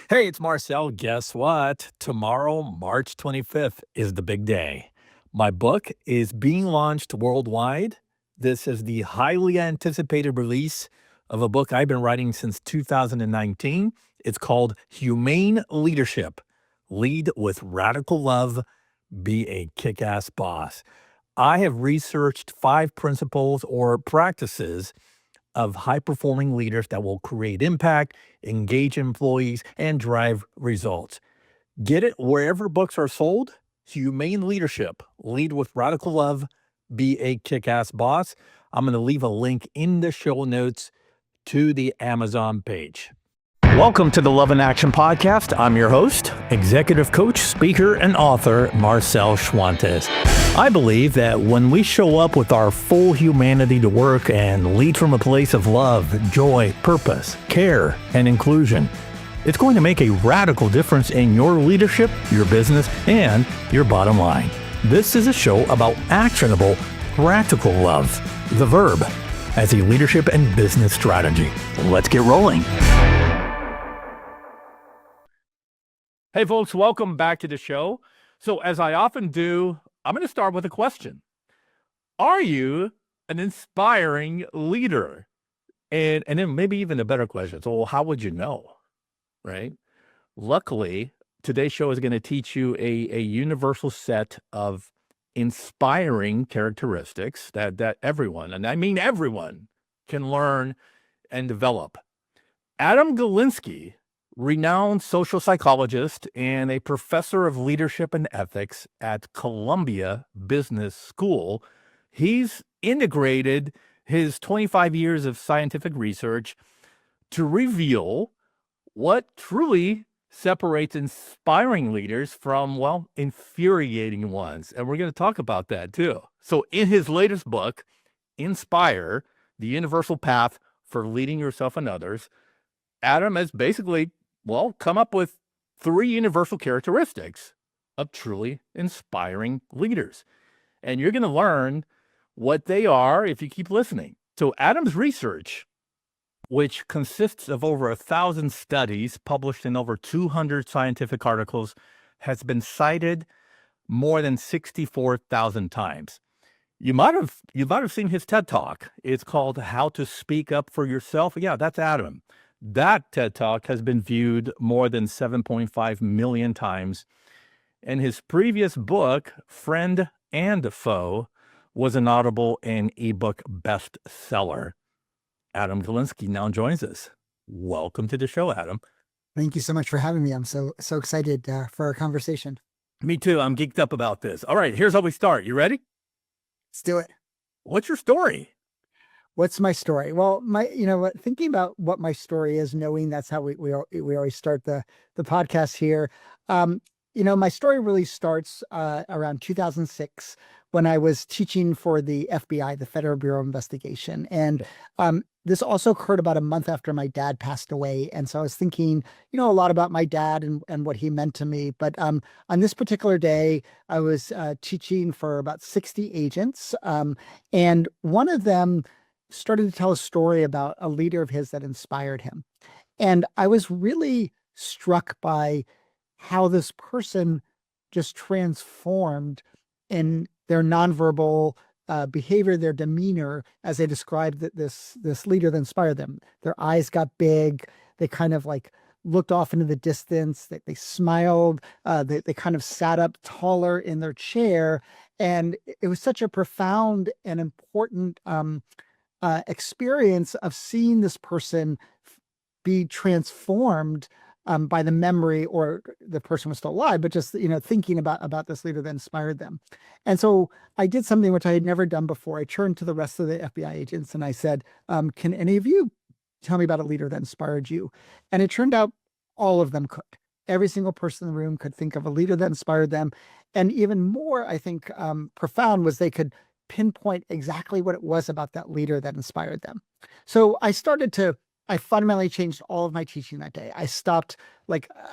Hey, it's Marcel. Guess what? Tomorrow, March 25th, is the big day. My book is being launched worldwide. This is the highly anticipated release of a book I've been writing since 2019. It's called Humane Leadership. Lead with Radical Love, be a kick ass boss. I have researched 5 principles or practices of high performing leaders that will create impact, engage employees, and drive results. Get it wherever books are sold. Humane Leadership, Lead with Radical Love, Be a Kick Ass Boss. I'm going to leave a link in the show notes to the Amazon page. Welcome to the Love in Action Podcast. I'm your host, executive coach, speaker, and author, Marcel Schwantes. I believe that when we show up with our full humanity to work and lead from a place of love, joy, purpose, care, and inclusion, it's going to make a radical difference in your leadership, your business, and your bottom line. This is a show about actionable, practical love, the verb, as a leadership and business strategy. Let's get rolling. Hey, folks, welcome back to the show. So, as I often do, I'm going to start with a question. Are you an inspiring leader? And then maybe even a better question. So, how would you know? Right? Luckily, today's show is going to teach you a universal set of inspiring characteristics that everyone, and I mean everyone, can learn and develop. Adam Galinsky, renowned social psychologist and a professor of leadership and ethics at Columbia Business School, he's integrated his 25 years of scientific research to reveal what truly separates inspiring leaders from, well, infuriating ones. And we're going to talk about that too. So in his latest book, Inspire, The Universal Path for Leading Yourself and Others, Adam has basically, well, come up with 3 universal characteristics of truly inspiring leaders. And you're going to learn what they are if you keep listening. So Adam's research, which consists of over 1,000 studies published in over 200 scientific articles, has been cited more than 64,000 times. You might have seen his TED Talk. It's called How to Speak Up for Yourself. Yeah, that's Adam. That TED Talk has been viewed more than 7.5 million times. And his previous book, Friend and Foe, was an Audible and eBook bestseller. Adam Galinsky now joins us. Welcome to the show, Adam. Thank you so much for having me. I'm so excited for our conversation. Me too. I'm geeked up about this. All right, here's how we start. You ready? Let's do it. What's your story? What's my story? Well, thinking about what my story is, knowing that's how we always start the podcast here. My story really starts around 2006 when I was teaching for the FBI, the Federal Bureau of Investigation. And this also occurred about a month after my dad passed away. And so I was thinking, a lot about my dad and what he meant to me. But on this particular day, I was teaching for about 60 agents. And one of them started to tell a story about a leader of his that inspired him. And I was really struck by how this person just transformed in their nonverbal behavior, their demeanor, as they described that this leader that inspired them. Their eyes got big. They kind of like looked off into the distance. They smiled. They kind of sat up taller in their chair. And it was such a profound and important experience of seeing this person be transformed by the memory, or the person was still alive, but just, thinking about this leader that inspired them. And so I did something which I had never done before. I turned to the rest of the FBI agents and I said, can any of you tell me about a leader that inspired you? And it turned out all of them could. Every single person in the room could think of a leader that inspired them. And even more, I think, profound was they could pinpoint exactly what it was about that leader that inspired them. So I fundamentally changed all of my teaching that day. I stopped,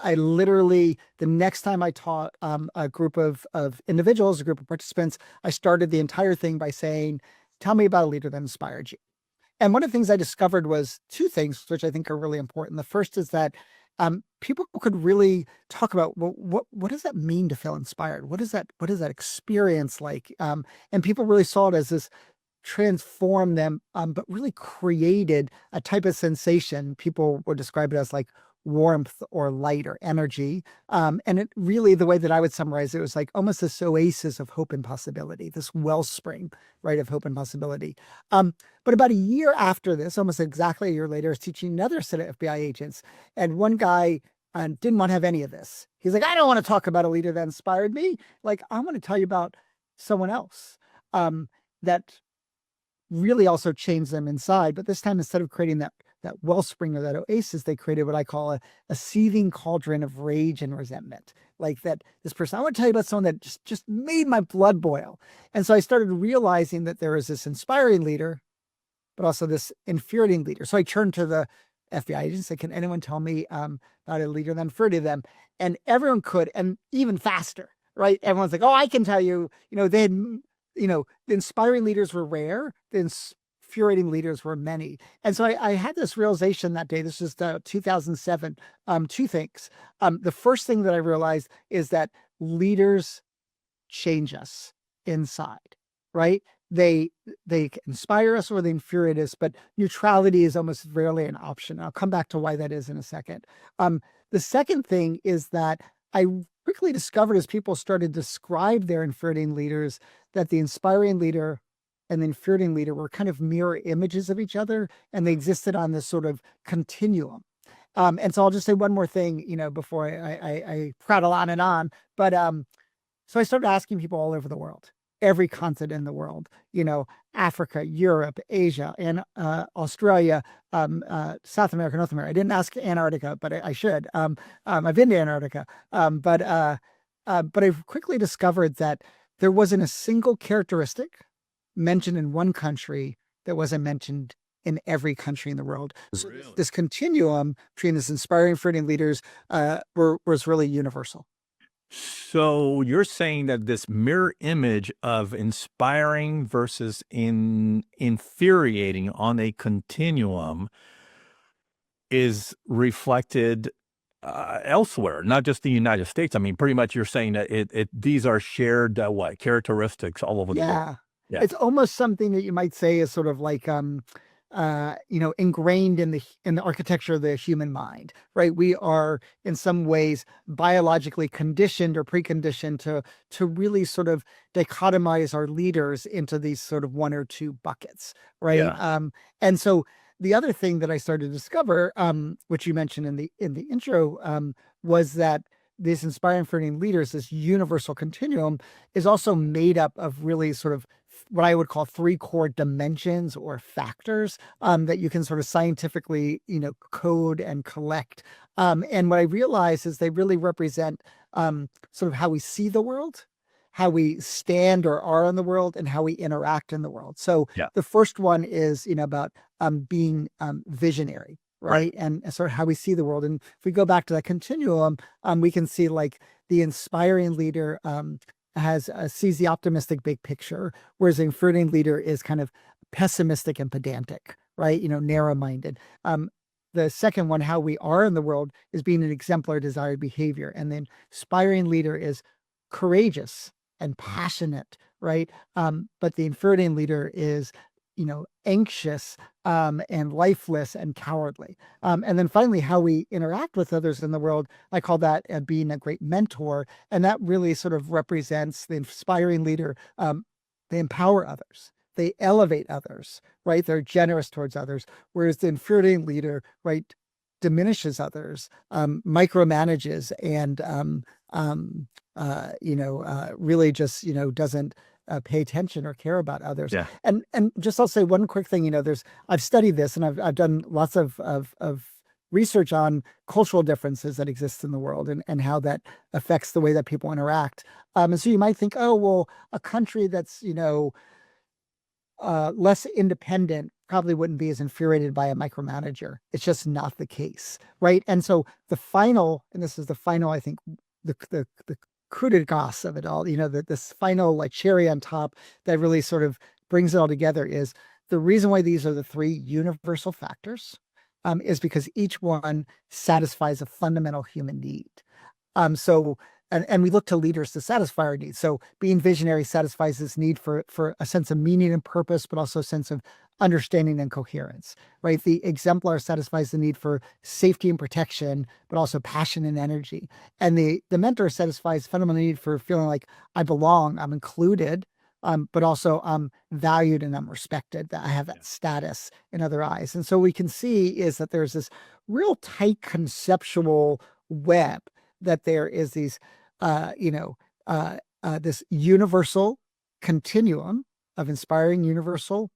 I literally, the next time I taught a group of individuals, a group of participants, I started the entire thing by saying, tell me about a leader that inspired you. And one of the things I discovered was 2 things, which I think are really important. The first is that people could really talk about, well, what does that mean to feel inspired? What is that experience like? And people really saw it as this transform them, but really created a type of sensation. People would describe it as like warmth or light or energy. And it really, the way that I would summarize it was like almost this oasis of hope and possibility, this wellspring, right, of hope and possibility. But about a year after this, almost exactly a year later, I was teaching another set of FBI agents. And one guy didn't want to have any of this. He's like, I don't want to talk about a leader that inspired me. Like, I want to tell you about someone else that really also changed them inside. But this time, instead of creating that wellspring or that oasis, they created what I call a seething cauldron of rage and resentment. Like that, this person, I want to tell you about someone that just made my blood boil. And so I started realizing that there was this inspiring leader, but also this infuriating leader. So I turned to the FBI agents and said, can anyone tell me about a leader that infuriated them? And everyone could, and even faster, right? Everyone's like, oh, I can tell you, they had, the inspiring leaders were rare. The infuriating leaders were many. And so I had this realization that day. This was 2007. Two things. The first thing that I realized is that leaders change us inside, right? They inspire us or they infuriate us, but neutrality is almost rarely an option. I'll come back to why that is in a second. The second thing is that I quickly discovered as people started to describe their infuriating leaders that the inspiring leader and the infuriating leader were kind of mirror images of each other, and they existed on this sort of continuum. And so I'll just say one more thing, before I prattle on and on. But so I started asking people all over the world, every continent in the world, Africa, Europe, Asia, and Australia, South America, North America. I didn't ask Antarctica, but I should. I've been to Antarctica. But I quickly discovered that there wasn't a single characteristic mentioned in one country that wasn't mentioned in every country in the world. So Really? this continuum between this inspiring, infuriating leaders was really universal. So you're saying that this mirror image of inspiring versus infuriating on a continuum is reflected elsewhere, not just the United States. I mean, pretty much you're saying that these are shared characteristics all over the world. Yeah. Yeah. It's almost something that you might say is sort of like ingrained in the architecture of the human mind, right? We are in some ways biologically conditioned or preconditioned to really sort of dichotomize our leaders into these sort of one or two buckets, right? Yeah. And so the other thing that I started to discover, which you mentioned in the intro, was that these inspiring infuriating leaders, this universal continuum, is also made up of really sort of what I would call three core dimensions or factors that you can sort of scientifically, code and collect. And what I realize is they really represent sort of how we see the world, how we stand or are in the world, and how we interact in the world. So Yeah. the first one is, about being visionary, right? And sort of how we see the world. And if we go back to that continuum, we can see like the inspiring leader sees the optimistic big picture, whereas the infuriating leader is kind of pessimistic and pedantic, right? Narrow-minded. The second one, how we are in the world, is being an exemplary desired behavior. And the inspiring leader is courageous and passionate, right? But the infuriating leader is anxious and lifeless and cowardly. And then finally, how we interact with others in the world, I call that being a great mentor. And that really sort of represents the inspiring leader. They empower others. They elevate others, right? They're generous towards others. Whereas the infuriating leader, right, diminishes others, micromanages, and really just doesn't pay attention or care about others. Yeah. And just I'll say one quick thing. I've studied this, and I've done lots of research on cultural differences that exist in the world and how that affects the way that people interact. And so you might think, oh, well, a country that's less independent probably wouldn't be as infuriated by a micromanager. It's just not the case, right? And so the final, and this is the final, I think, the coup de grace of it all, this final like cherry on top that really sort of brings it all together is the reason why these are the three universal factors is because each one satisfies a fundamental human need. And we look to leaders to satisfy our needs. So being visionary satisfies this need for a sense of meaning and purpose, but also a sense of understanding and coherence, right? The exemplar satisfies the need for safety and protection, but also passion and energy. And the mentor satisfies fundamental need for feeling like I belong, I'm included, but also I'm valued and I'm respected, that I have that status in other eyes. And so we can see is that there's this real tight conceptual web, that there is these this universal continuum of inspiring universal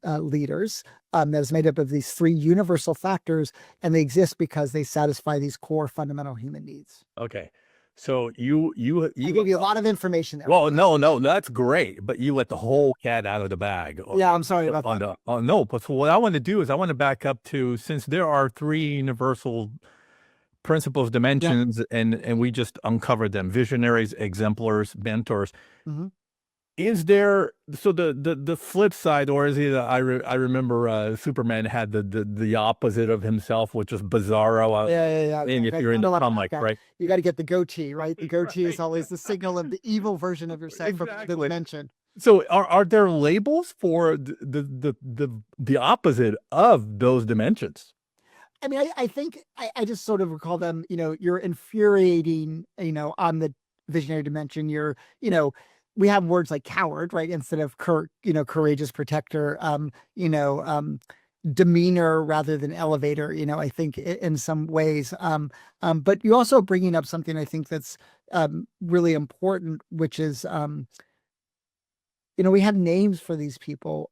leaders that is made up of these three universal factors, and they exist because they satisfy these core fundamental human needs. Okay. So you I gave you a lot of information there. Well, no, that's great, but you let the whole cat out of the bag. Yeah, I'm sorry about that. Oh no, but so what I want to do is I want to back up to, since there are three universal principles, dimensions, and we just uncovered them: visionaries, exemplars, mentors. Mm-hmm. Is there, so the flip side, or is it? I remember Superman had the opposite of himself, which was Bizarro. Yeah. And if you're in the comic, right? You got to get the goatee, right? The goatee is always the signal of the evil version of yourself from the dimension. So are there labels for the opposite of those dimensions? I mean, I think I just sort of recall them, you're infuriating, on the visionary dimension. We have words like coward, right? Instead of courageous protector, demeanor rather than elevator, I think in some ways. But you're also bringing up something I think that's really important, which is, we have names for these people,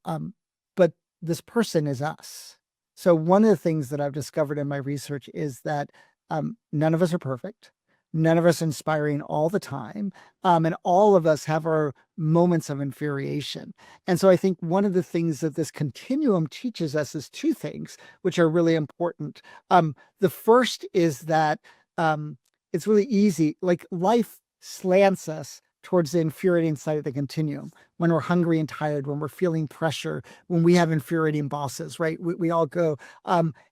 but this person is us. So one of the things that I've discovered in my research is that none of us are perfect. None of us are inspiring all the time. And all of us have our moments of infuriation. And so I think one of the things that this continuum teaches us is two things, which are really important. The first is that it's really easy, like life slants us towards the infuriating side of the continuum, when we're hungry and tired, when we're feeling pressure, when we have infuriating bosses, right? We all go.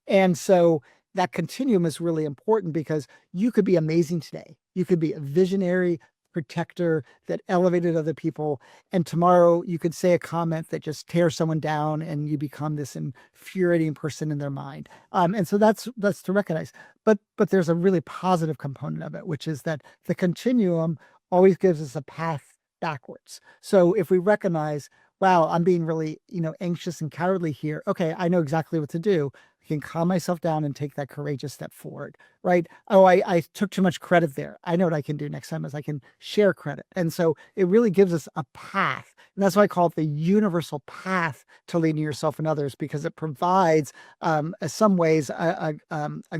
And so that continuum is really important, because you could be amazing today. You could be a visionary protector that elevated other people. And tomorrow you could say a comment that just tears someone down, and you become this infuriating person in their mind. And so that's to recognize. But there's a really positive component of it, which is that the continuum always gives us a path backwards. So if we recognize, wow, I'm being really, anxious and cowardly here. Okay, I know exactly what to do. I can calm myself down and take that courageous step forward, right? Oh, I took too much credit there. I know what I can do next time is I can share credit. And so it really gives us a path. And that's why I call it the universal path to leading yourself and others, because it provides, in some ways, a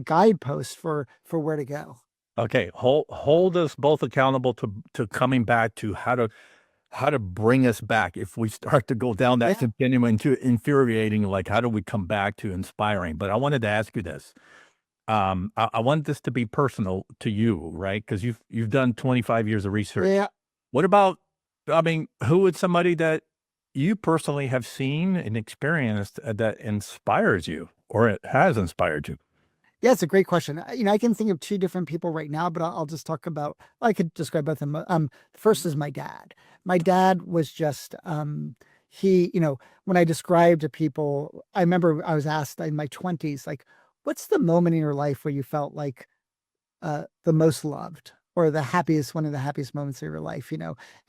guidepost for where to go. Okay, hold us both accountable to coming back to how to bring us back. If we start to go down that continuum into infuriating, like how do we come back to inspiring? But I wanted to ask you this. I want this to be personal to you, right? Because you've done 25 years of research. Yeah. What about, who is somebody that you personally have seen and experienced that inspires you, or it has inspired you? Yeah, it's a great question. I can think of two different people right now, but I'll just talk about, I could describe both of them. First is my dad. My dad was just, he, when I described to people, I remember I was asked in my 20s, like, what's the moment in your life where you felt like the most loved, or the happiest, one of the happiest moments of your life,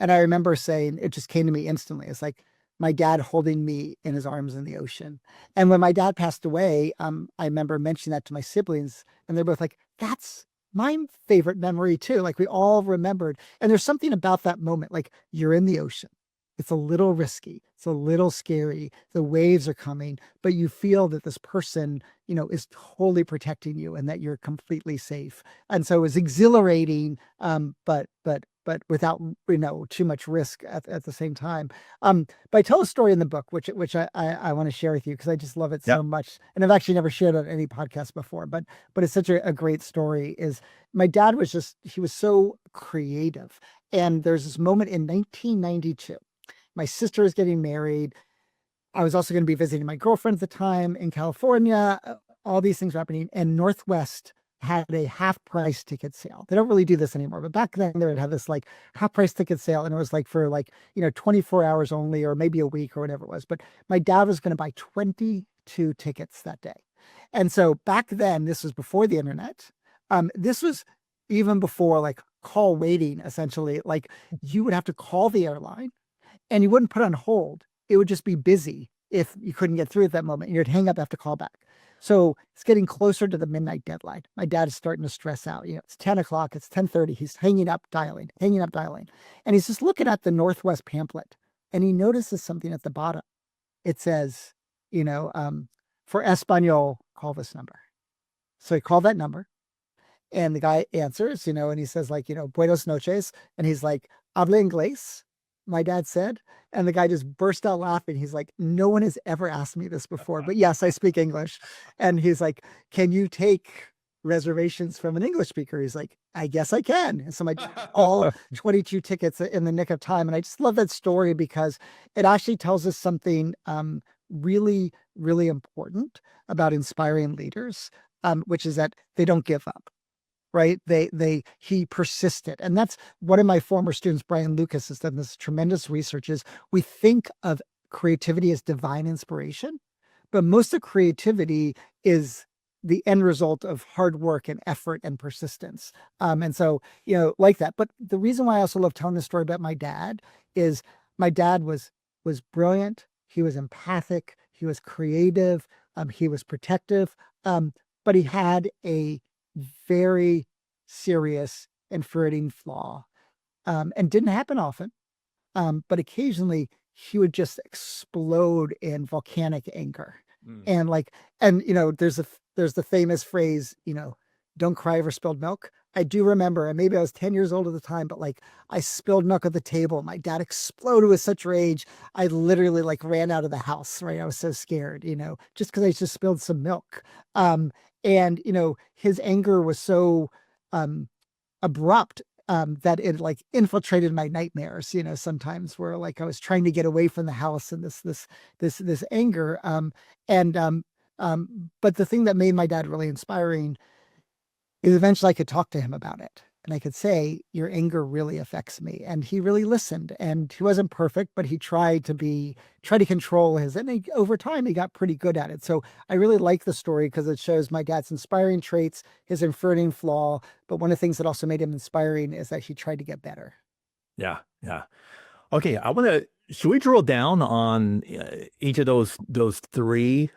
And I remember saying, it just came to me instantly. It's like my dad holding me in his arms in the ocean. And when my dad passed away, I remember mentioning that to my siblings, and they're both like, that's my favorite memory too. Like, we all remembered. And there's something about that moment, like you're in the ocean. It's a little risky. It's a little scary. The waves are coming, but you feel that this person, is totally protecting you, and that you're completely safe. And so it was exhilarating, but without, too much risk at the same time. But I tell a story in the book, which I want to share with you, because I just love it so much. And I've actually never shared it on any podcast before, but it's such a great story. Is my dad was he was so creative. And there's this moment in 1992. My sister is getting married. I was also going to be visiting my girlfriend at the time in California. all these things were happening, and Northwest had a half price ticket sale. They don't really do this anymore, but back then they would have this like half price ticket sale, and it was like for like, 24 hours only, or maybe a week or whatever it was. But my dad was going to buy 22 tickets that day. And so back then, this was before the internet. This was even before like call waiting, essentially. Like you would have to call the airline and you wouldn't put on hold. It would just be busy if you couldn't get through at that moment. You'd hang up, have to call back. So it's getting closer to the midnight deadline. My dad is starting to stress out. It's 10 o'clock, it's 10:30. He's hanging up, dialing, hanging up, dialing. And he's just looking at the Northwest pamphlet, and he notices something at the bottom. It says, for Espanol, call this number. So he called that number, and the guy answers, and he says like, buenos noches. And he's like, habla inglés, my dad said. And the guy just burst out laughing. He's like, no one has ever asked me this before, but yes, I speak English. And he's like, can you take reservations from an English speaker? He's like, I guess I can. And so all 22 tickets in the nick of time. And I just love that story because it actually tells us something really, really important about inspiring leaders, which is that they don't give up. Right. He persisted. And that's one of my former students, Brian Lucas, has done this tremendous research. Is we think of creativity as divine inspiration, but most of creativity is the end result of hard work and effort and persistence. And so, like that. But the reason why I also love telling this story about my dad is my dad was brilliant. He was empathic. He was creative. He was protective. But he had a very serious infuriating flaw, and didn't happen often, but occasionally he would just explode in volcanic anger. And there's the famous phrase, don't cry over spilled milk. I do remember, and maybe I was 10 years old at the time, but like I spilled milk at the table. My dad exploded with such rage. I literally like ran out of the house, right? I was so scared, just because I just spilled some milk. And his anger was so abrupt that it like infiltrated my nightmares, sometimes where like I was trying to get away from the house and this anger. But the thing that made my dad really inspiring is eventually I could talk to him about it. And I could say, your anger really affects me. And he really listened, and he wasn't perfect, but he tried to control and over time he got pretty good at it. So I really like the story because it shows my dad's inspiring traits, his infuriating flaw. But one of the things that also made him inspiring is that he tried to get better. Yeah. Yeah. Okay. Should we drill down on each of those three?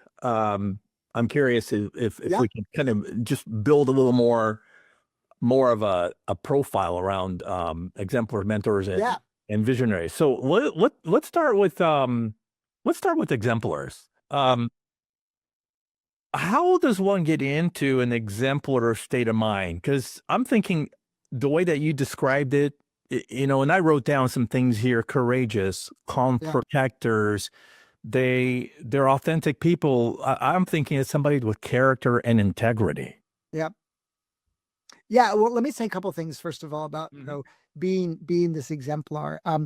I'm curious if we can kind of just build a little more of a profile around exemplar mentors and visionaries. So let's start with exemplars. How does one get into an exemplar state of mind? Because I'm thinking the way that you described it, and I wrote down some things here: courageous, calm protectors. They're authentic people. I'm thinking of somebody with character and integrity. Yeah. Yeah. Well, let me say a couple of things first of all about being this exemplar. I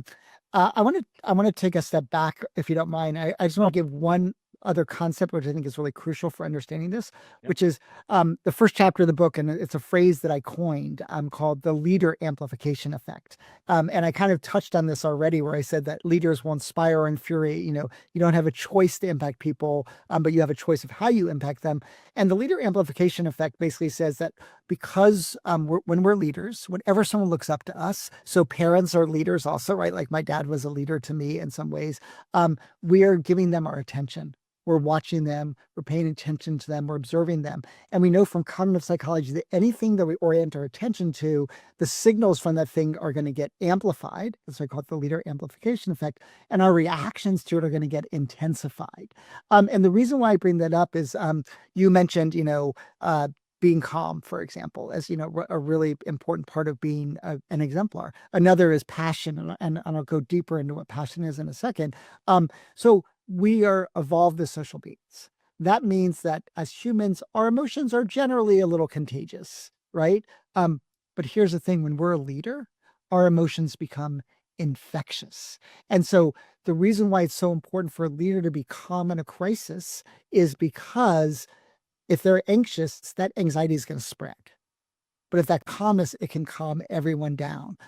want to take a step back, if you don't mind. I just want to give one other concept which I think is really crucial for understanding this, which is the first chapter of the book, and it's a phrase that I coined called the leader amplification effect. And I kind of touched on this already, where I said that leaders will inspire or infuriate. You don't have a choice to impact people, but you have a choice of how you impact them. And the leader amplification effect basically says that because when we're leaders, whenever someone looks up to us, so parents are leaders also, right? Like my dad was a leader to me in some ways. We are giving them our attention. We're watching them, we're paying attention to them, we're observing them. And we know from cognitive psychology that anything that we orient our attention to, the signals from that thing are going to get amplified. That's why I call it the leader amplification effect. And our reactions to it are going to get intensified. And the reason why I bring that up is you mentioned, being calm, for example, as a really important part of being an exemplar. Another is passion, and I'll go deeper into what passion is in a second. So we are evolved as social beings. That means that as humans, our emotions are generally a little contagious, right? But here's the thing: when we're a leader, our emotions become infectious. And so the reason why it's so important for a leader to be calm in a crisis is because If they're anxious, that anxiety is going to spread. But if that calmness, it can calm everyone down.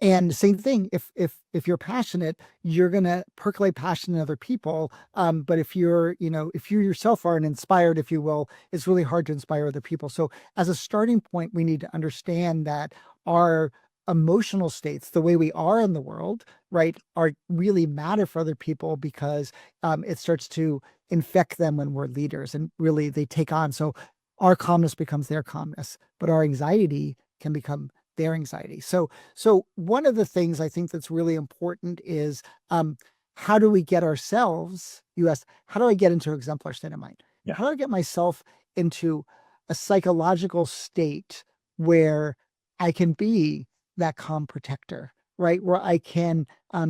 And same thing, if you're passionate, you're gonna percolate passion in other people. But if you're, if you yourself aren't inspired, if you will, it's really hard to inspire other people. So as a starting point, we need to understand that our emotional states, the way we are in the world, right, are really matter for other people because it starts to infect them when we're leaders and really they take on. So our calmness becomes their calmness, but our anxiety can become their anxiety. So one of the things I think that's really important is how do we get ourselves, you asked, how do I get into an exemplar state of mind? Yeah. How do I get myself into a psychological state where I can be that calm protector, right? Where I can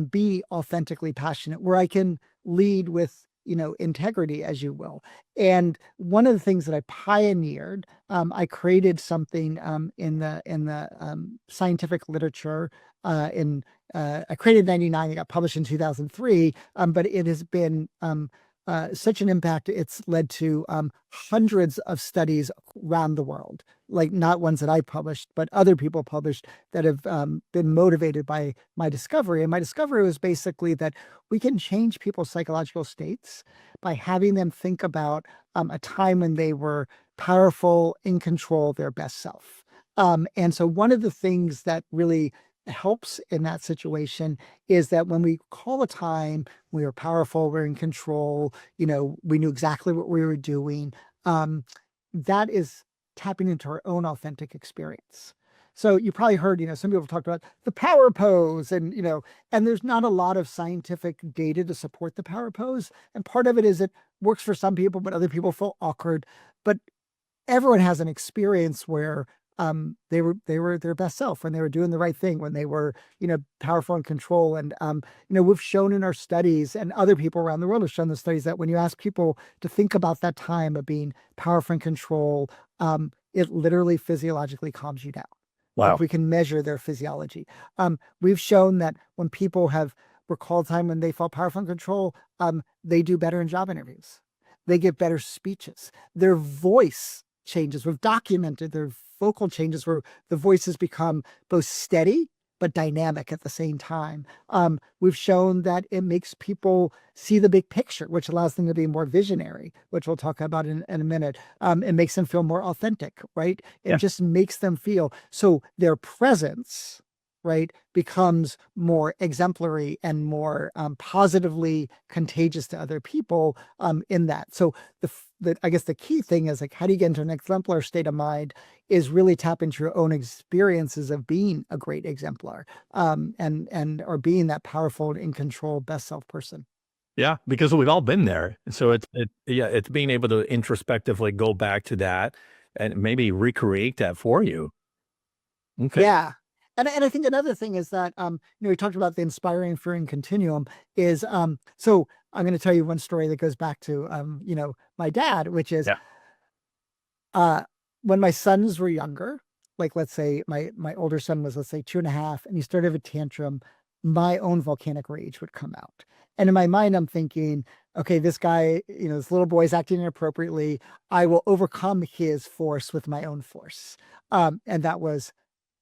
be authentically passionate, where I can lead with, integrity, as you will. And one of the things that I pioneered, I created something in the scientific literature. I created in '99. It got published in 2003, but it has been such an impact. It's led to hundreds of studies around the world, like not ones that I published, but other people published that have been motivated by my discovery. And my discovery was basically that we can change people's psychological states by having them think about a time when they were powerful, in control of their best self. And so one of the things that really helps in that situation is that when we call a time we were powerful, we're in control, we knew exactly what we were doing, that is tapping into our own authentic experience. So you probably heard, some people talk about the power pose and, and there's not a lot of scientific data to support the power pose. And part of it is it works for some people, but other people feel awkward. But everyone has an experience where they were their best self, when they were doing the right thing, when they were, powerful and control. And, we've shown in our studies, and other people around the world have shown the studies, that when you ask people to think about that time of being powerful and control, it literally physiologically calms you down. Like Wow. we can measure their physiology. We've shown that when people have recalled time when they felt powerful and control, they do better in job interviews. They get better speeches. Their voice changes. We've documented their vocal changes where the voices become both steady but dynamic at the same time. We've shown that it makes people see the big picture, which allows them to be more visionary, which we'll talk about in a minute. It makes them feel more authentic, right? It Yeah. just makes them feel, so their presence, right, becomes more exemplary and more positively contagious to other people in that. So I guess the key thing is, like, how do you get into an exemplar state of mind is really tap into your own experiences of being a great exemplar and or being that powerful, in control, best self person. Yeah, because we've all been there. And so it's being able to introspectively go back to that and maybe recreate that for you. Okay. Yeah. And I think another thing is that, we talked about the inspiring-infuriating continuum is, so I'm going to tell you one story that goes back to, my dad, which is, Yeah. when my sons were younger, like, let's say my older son was, let's say 2.5, and he started a tantrum, my own volcanic rage would come out. And in my mind, I'm thinking, okay, this guy, this little boy is acting inappropriately. I will overcome his force with my own force. And that was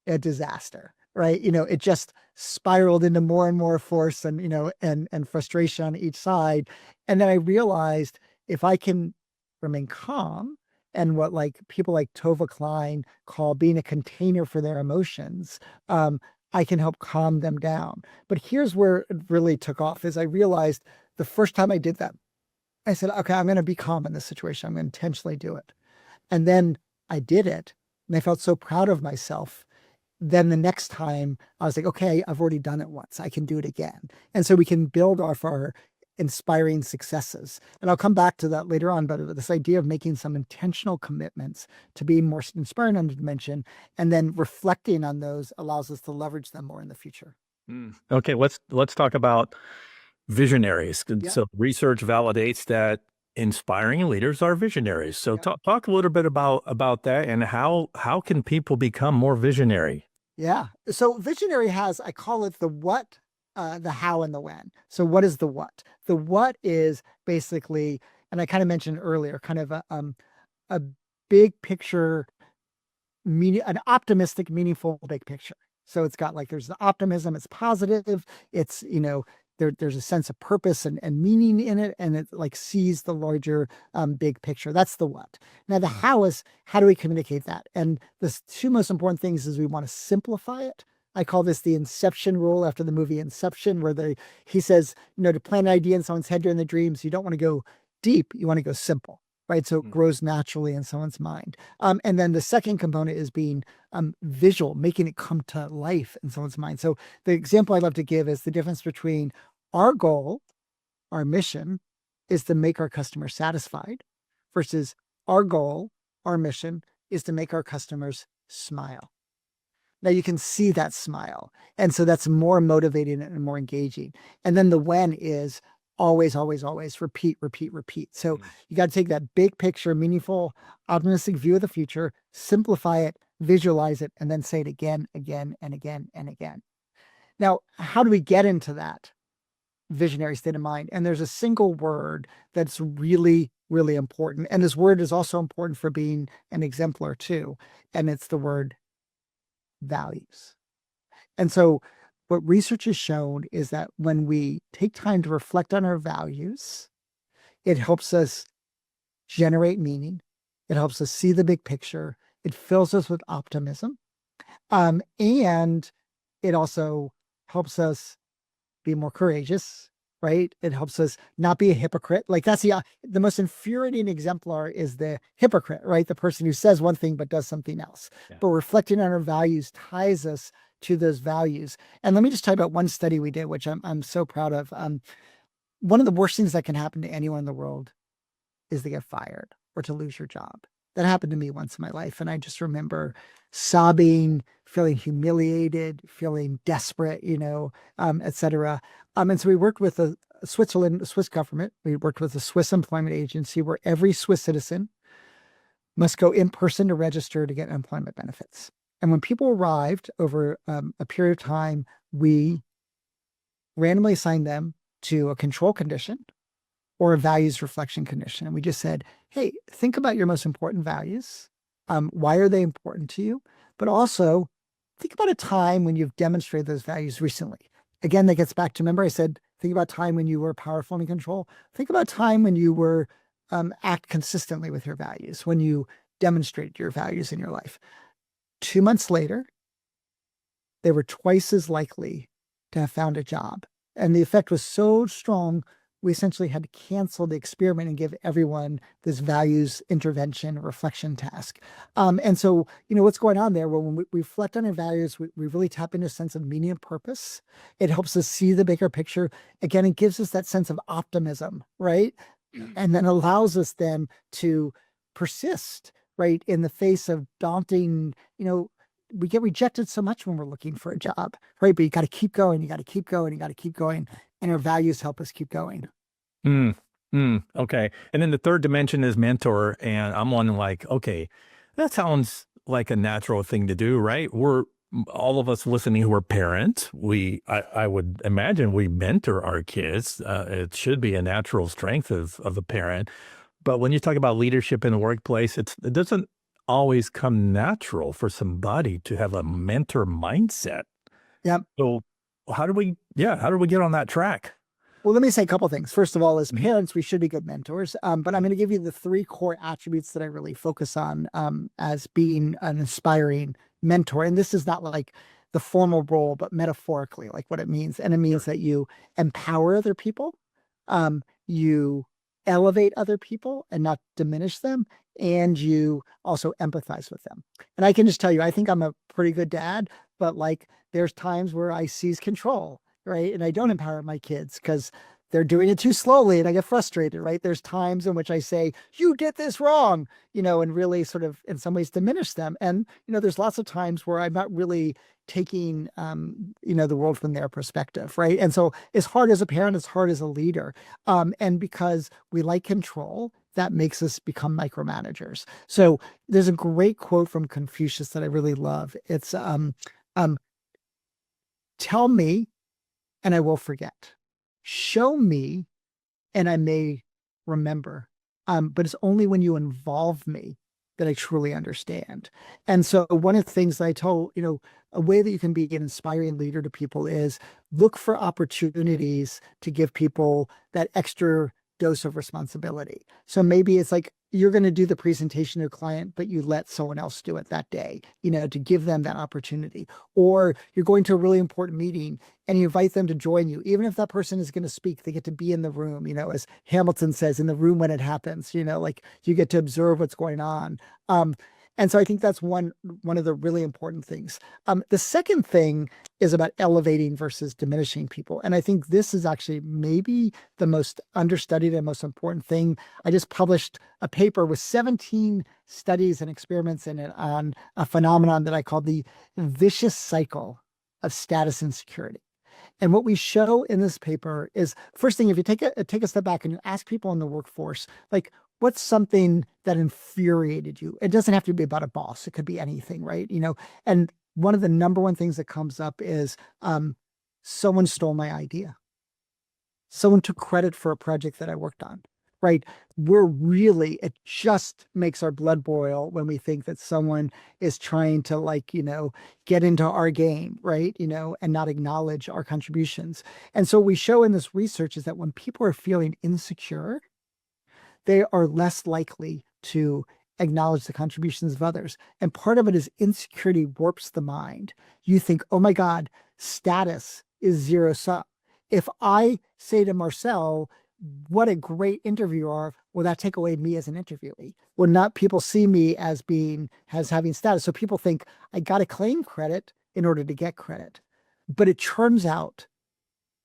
a disaster, right? It just spiraled into more and more force and, and frustration on each side. And then I realized, if I can remain calm and what, like, people like Tova Klein call being a container for their emotions, I can help calm them down. But here's where it really took off, is I realized the first time I did that, I said, okay, I'm going to be calm in this situation. I'm going to intentionally do it. And then I did it, and I felt so proud of myself. Then the next time I was like, okay, I've already done it once. I can do it again. And so we can build off our inspiring successes. And I'll come back to that later on, but this idea of making some intentional commitments to be more inspiring on the dimension, and then reflecting on those allows us to leverage them more in the future. Okay, let's talk about visionaries. Yeah. So research validates that inspiring leaders are visionaries. So Yeah. talk a little bit about that, and how can people become more visionary? Yeah. So visionary has, I call it the what, the how, and the when. So what is the what? The what is basically, and I kind of mentioned earlier, kind of a big picture, an optimistic, meaningful big picture. So it's got like, there's the optimism, it's positive, it's, there's a sense of purpose and meaning in it, and it like sees the larger big picture. That's the what. Now the how is, how do we communicate that? And the two most important things is we want to simplify it. I call this the Inception rule, after the movie Inception, where he says, to plant an idea in someone's head during the dreams, you don't want to go deep, you want to go simple, right? So it grows naturally in someone's mind. And then the second component is being visual, making it come to life in someone's mind. So the example I love to give is the difference between our goal, our mission, is to make our customers satisfied, versus our goal, our mission, is to make our customers smile. Now you can see that smile. And so that's more motivating and more engaging. And then the when is always, always, always repeat, repeat, repeat. So you got to take that big picture, meaningful, optimistic view of the future, simplify it, visualize it, and then say it again, again, and again, and again. Now, how do we get into that visionary state of mind? And there's a single word that's really, really important. And this word is also important for being an exemplar too. And it's the word values. And so what research has shown is that when we take time to reflect on our values, it helps us generate meaning. It helps us see the big picture. It fills us with optimism. And it also helps us be more courageous, right? It helps us not be a hypocrite. Like that's the most infuriating exemplar is the hypocrite, right? The person who says one thing but does something else. Yeah. But reflecting on our values ties us to those values. And let me just tell you about one study we did, which I'm so proud of. One of the worst things that can happen to anyone in the world is to get fired or to lose your job. That happened to me once in my life. And I just remember sobbing, feeling humiliated, feeling desperate, et cetera. And so we worked with the Swiss government. We worked with a Swiss employment agency where every Swiss citizen must go in person to register to get employment benefits. And when people arrived over a period of time, we randomly assigned them to a control condition or a values reflection condition. And we just said, hey, think about your most important values. Why are they important to you? But also think about a time when you've demonstrated those values recently. Again, that gets back to, remember I said, think about time when you were powerful and in control. Think about time when you were act consistently with your values, when you demonstrated your values in your life. 2 months later, they were twice as likely to have found a job. And the effect was so strong, we essentially had to cancel the experiment and give everyone this values intervention reflection task. And so, what's going on there? Well, when we reflect on our values, we really tap into a sense of meaning and purpose. It helps us see the bigger picture. Again, it gives us that sense of optimism, right? And then allows us then to persist, right? In the face of daunting, we get rejected so much when we're looking for a job, right? But you got to keep going. You got to keep going. You got to keep going. And our values help us keep going. Okay. And then the third dimension is mentor. And I'm wondering like, okay, that sounds like a natural thing to do, right? We're all of us listening who are parents. I would imagine we mentor our kids. It should be a natural strength of a parent. But when you talk about leadership in the workplace, it doesn't always come natural for somebody to have a mentor mindset. Yep. So how do we get on that track? Well, let me say a couple of things. First of all, as parents, we should be good mentors. But I'm going to give you the 3 core attributes that I really focus on as being an inspiring mentor. And this is not like the formal role, but metaphorically, like what it means. And it means that you empower other people, you elevate other people and not diminish them, and you also empathize with them. And I can just tell you, I think I'm a pretty good dad, but like there's times where I seize control, right? And I don't empower my kids because they're doing it too slowly and I get frustrated, right? There's times in which I say, you did this wrong, and really sort of in some ways diminish them. And, there's lots of times where I'm not really taking, the world from their perspective, right? And so as hard as a parent, as hard as a leader. And because we like control, that makes us become micromanagers. So there's a great quote from Confucius that I really love. It's, tell me and I will forget. Show me and I may remember. But it's only when you involve me that I truly understand. And so one of the things that I told, a way that you can be an inspiring leader to people is look for opportunities to give people that extra dose of responsibility. So maybe it's like you're going to do the presentation to a client, but you let someone else do it that day, to give them that opportunity. Or you're going to a really important meeting and you invite them to join you. Even if that person is going to speak, they get to be in the room, as Hamilton says, in the room when it happens, like you get to observe what's going on. And so I think that's one of the really important things. The second thing is about elevating versus diminishing people. And I think this is actually maybe the most understudied and most important thing. I just published a paper with 17 studies and experiments in it on a phenomenon that I call the vicious cycle of status insecurity. And what we show in this paper is, first thing, if you take a step back and you ask people in the workforce, like, what's something that infuriated you? It doesn't have to be about a boss. It could be anything, right? And one of the number one things that comes up is someone stole my idea. Someone took credit for a project that I worked on, right? It just makes our blood boil when we think that someone is trying to get into our game, right? And not acknowledge our contributions. And so what we show in this research is that when people are feeling insecure, they are less likely to acknowledge the contributions of others. And part of it is insecurity warps the mind. You think, oh my God, status is zero sum. If I say to Marcel, what a great interviewer, will that take away me as an interviewee? Will not people see me as having status? So people think I got to claim credit in order to get credit. But it turns out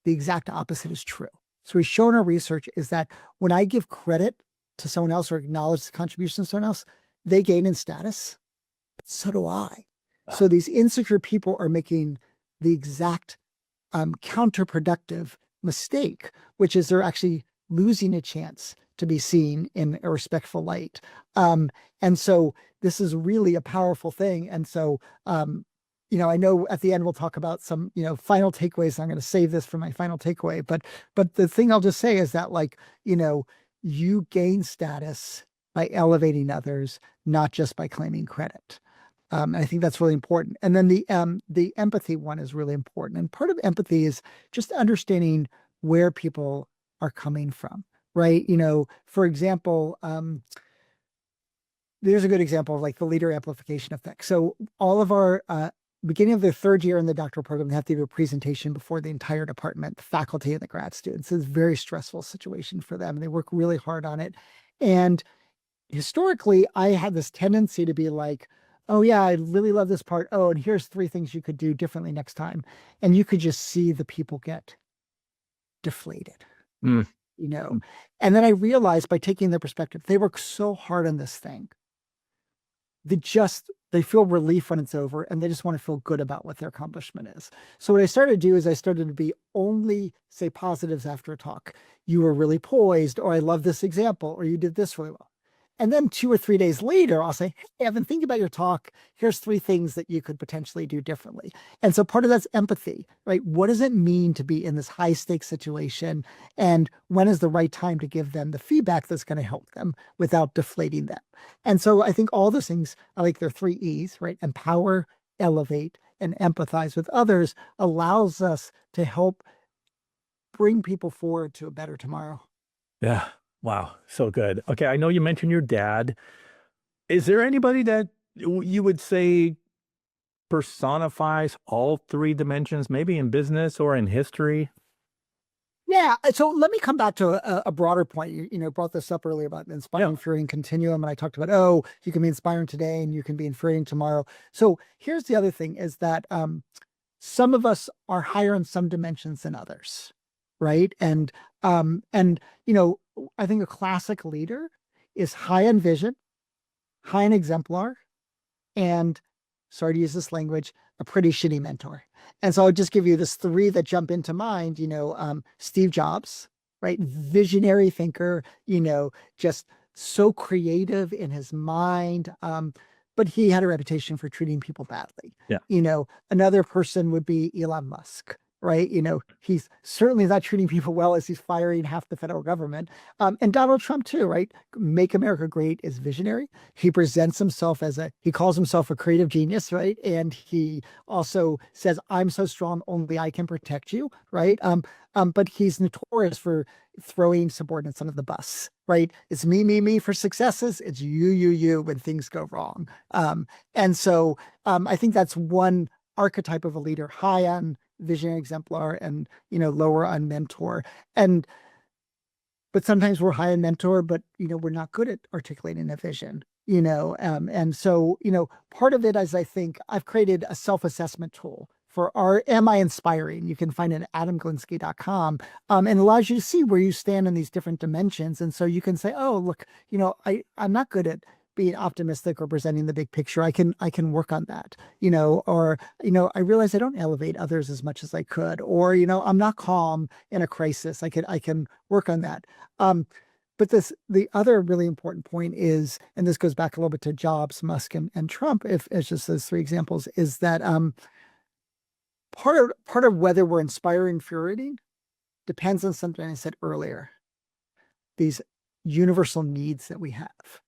the exact opposite is true. So we've shown our research is that when I give credit to someone else or acknowledge the contribution of someone else, they gain in status. But so do I. So these insecure people are making the exact counterproductive mistake, which is they're actually losing a chance to be seen in a respectful light. And so this is really a powerful thing. And so, I know at the end we'll talk about some, final takeaways. I'm going to save this for my final takeaway. But the thing I'll just say is that, you gain status by elevating others, not just by claiming credit. I think that's really important. And then the empathy one is really important. And part of empathy is just understanding where people are coming from, right? For example, there's a good example of the leader amplification effect. So all of our beginning of their third year in the doctoral program, they have to do a presentation before the entire department, the faculty and the grad students. It's a very stressful situation for them. They work really hard on it. And historically, I had this tendency to be like, oh yeah, I really love this part. Oh, and here's 3 things you could do differently next time. And you could just see the people get deflated, Mm. And then I realized by taking their perspective, they work so hard on this thing. They feel relief when it's over and they just want to feel good about what their accomplishment is. So what I started to do is I started to be only say positives after a talk. You were really poised, or I love this example, or you did this really well. And then 2 or 3 days later, I'll say, hey, I've been thinking about your talk. Here's 3 things that you could potentially do differently. And so part of that's empathy, right? What does it mean to be in this high stakes situation? And when is the right time to give them the feedback that's going to help them without deflating them? And so I think all those things, there are 3 E's, right? Empower, elevate, and empathize with others allows us to help bring people forward to a better tomorrow. Yeah. Wow. So good. Okay. I know you mentioned your dad. Is there anybody that you would say personifies all 3 dimensions, maybe in business or in history? Yeah. So let me come back to a broader point. You brought this up earlier about inspiring, infuriating continuum. And I talked about, you can be inspiring today and you can be infuriating tomorrow. So here's the other thing is that some of us are higher in some dimensions than others. Right. And I think a classic leader is high in vision, high in exemplar, and sorry to use this language, a pretty shitty mentor. And so I'll just give you this 3 that jump into mind, Steve Jobs, right? Visionary thinker, just so creative in his mind. But he had a reputation for treating people badly. Yeah. Another person would be Elon Musk. right? He's certainly not treating people well as he's firing half the federal government. And Donald Trump too, right? Make America Great is visionary. He presents himself he calls himself a creative genius, right? And he also says, I'm so strong, only I can protect you, right? But he's notorious for throwing subordinates under the bus, right? It's me for successes. It's you when things go wrong. And so I think that's one archetype of a leader, high on visionary exemplar and lower on mentor. But sometimes we're high on mentor, but we're not good at articulating a vision. And so part of it is, I think I've created a self-assessment tool for am I inspiring? You can find it at adamgalinsky.com, and allows you to see where you stand in these different dimensions. And so you can say, oh, look, I'm not good at being optimistic or presenting the big picture. I can work on that, or, I realize I don't elevate others as much as I could, or, I'm not calm in a crisis. I can work on that. But the other really important point is, and this goes back a little bit to Jobs, Musk, and Trump, if it's just those three examples, is that part of whether we're inspiring, infuriating depends on something I said earlier, these universal needs that we have.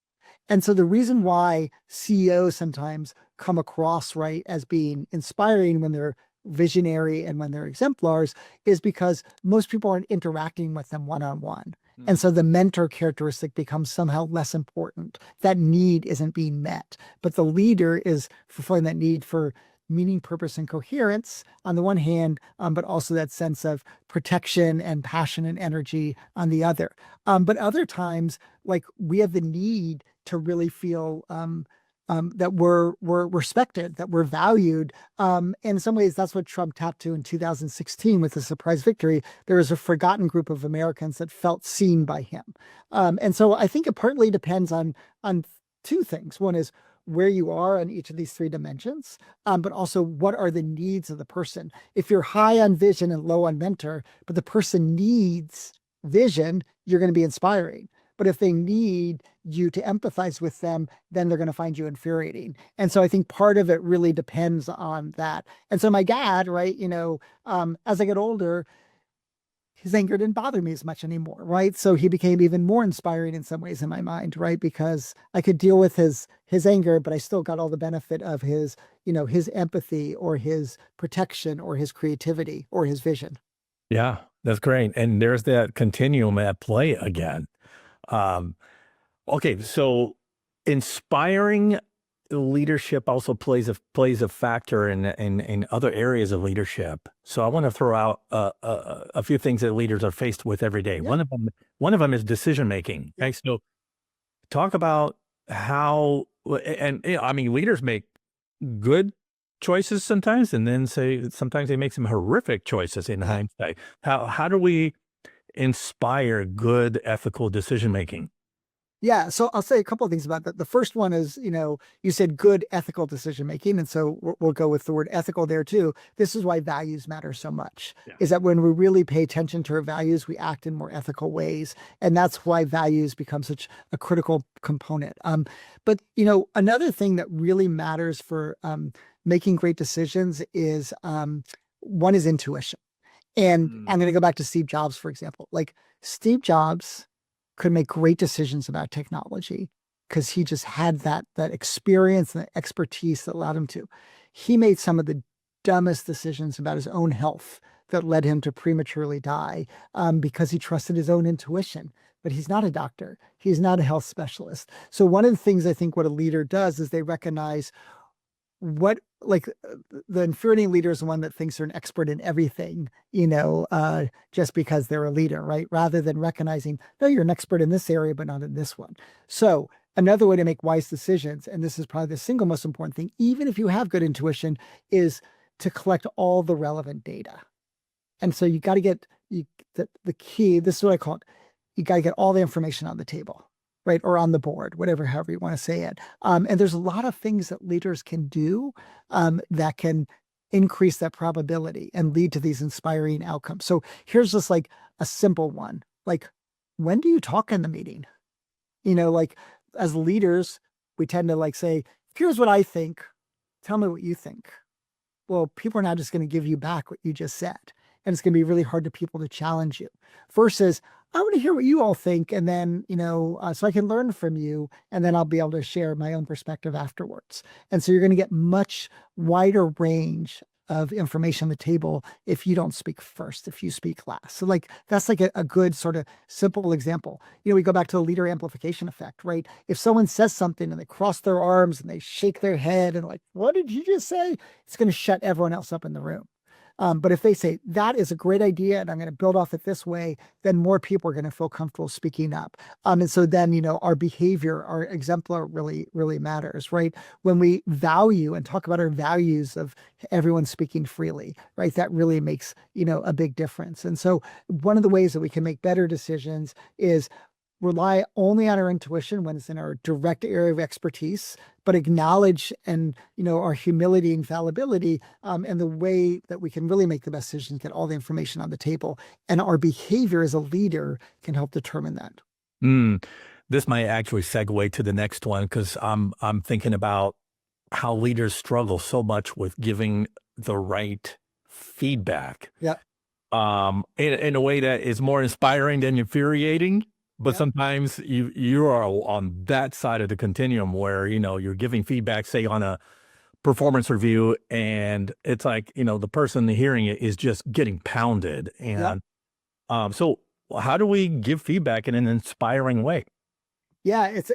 And so the reason why CEOs sometimes come across, right, as being inspiring when they're visionary and when they're exemplars is because most people aren't interacting with them one-on-one. And so the mentor characteristic becomes somehow less important. That need isn't being met, but the leader is fulfilling that need for meaning, purpose, and coherence on the one hand, but also that sense of protection and passion and energy on the other. But other times, like, we have the need to really feel that we're respected, that we're valued. And in some ways, that's what Trump tapped to in 2016 with the surprise victory. There was a forgotten group of Americans that felt seen by him. And so I think it partly depends on two things. One is where you are on each of these three dimensions, but also what are the needs of the person. If you're high on vision and low on mentor, but the person needs vision, you're going to be inspiring. But if they need you to empathize with them, then they're going to find you infuriating. And so I think part of it really depends on that. And so my dad, right, as I get older, his anger didn't bother me as much anymore, right? So he became even more inspiring in some ways in my mind, right? Because I could deal with his anger, but I still got all the benefit of his empathy or his protection or his creativity or his vision. Yeah, that's great. And there's that continuum at play again. Okay, so inspiring leadership also plays a factor in other areas of leadership. So I want to throw out a few things that leaders are faced with every day. Yeah. One of them is decision making. Yeah. Okay, so talk about how, and I mean, leaders make good choices sometimes, and then sometimes they make some horrific choices in hindsight. How do we inspire good ethical decision making? Yeah. So I'll say a couple of things about that. The first one is, you said good ethical decision making. And so we'll go with the word ethical there too. This is why values matter so much, is that when we really pay attention to our values, we act in more ethical ways. And that's why values become such a critical component. But, another thing that really matters for making great decisions is one is intuition. And I'm going to go back to Steve Jobs, for example. Like, Steve Jobs could make great decisions about technology because he just had that experience and expertise that allowed him to. He made some of the dumbest decisions about his own health that led him to prematurely die because he trusted his own intuition. But he's not a doctor. He's not a health specialist. So one of the things I think what a leader does is they recognize the infuriating leader is the one that thinks they're an expert in everything, just because they're a leader, right? Rather than recognizing, no, you're an expert in this area, but not in this one. So another way to make wise decisions, and this is probably the single most important thing, even if you have good intuition, is to collect all the relevant data. And so you got to get the key, this is what I call it. You got to get all the information on the table. Right, or on the board, however you want to say it. And there's a lot of things that leaders can do that can increase that probability and lead to these inspiring outcomes. So here's just like a simple one. Like, when do you talk in the meeting? As leaders, we tend to say, here's what I think. Tell me what you think. Well, people are not just going to give you back what you just said. and it's going to be really hard to people to challenge you. Versus, I want to hear what you all think, and then, so I can learn from you, and then I'll be able to share my own perspective afterwards. And so you're going to get much wider range of information on the table if you don't speak first, if you speak last. So that's like a good sort of simple example. We go back to the leader amplification effect, right? If someone says something and they cross their arms and they shake their head and like, what did you just say? It's going to shut everyone else up in the room. But if they say, that is a great idea and I'm going to build off it this way, then more people are going to feel comfortable speaking up. And so then, our behavior, our exemplar really, really matters, right? When we value and talk about our values of everyone speaking freely, right? That really makes, a big difference. And so one of the ways that we can make better decisions is rely only on our intuition when it's in our direct area of expertise, but acknowledge and, our humility and fallibility, and the way that we can really make the best decisions, get all the information on the table. And our behavior as a leader can help determine that. This might actually segue to the next one, because I'm thinking about how leaders struggle so much with giving the right feedback. Yeah. In a way that is more inspiring than infuriating. But Yeah. sometimes you are on that side of the continuum where, you're giving feedback, say on a performance review, and it's like, the person hearing it is just getting pounded. And so how do we give feedback in an inspiring way? Yeah. It's,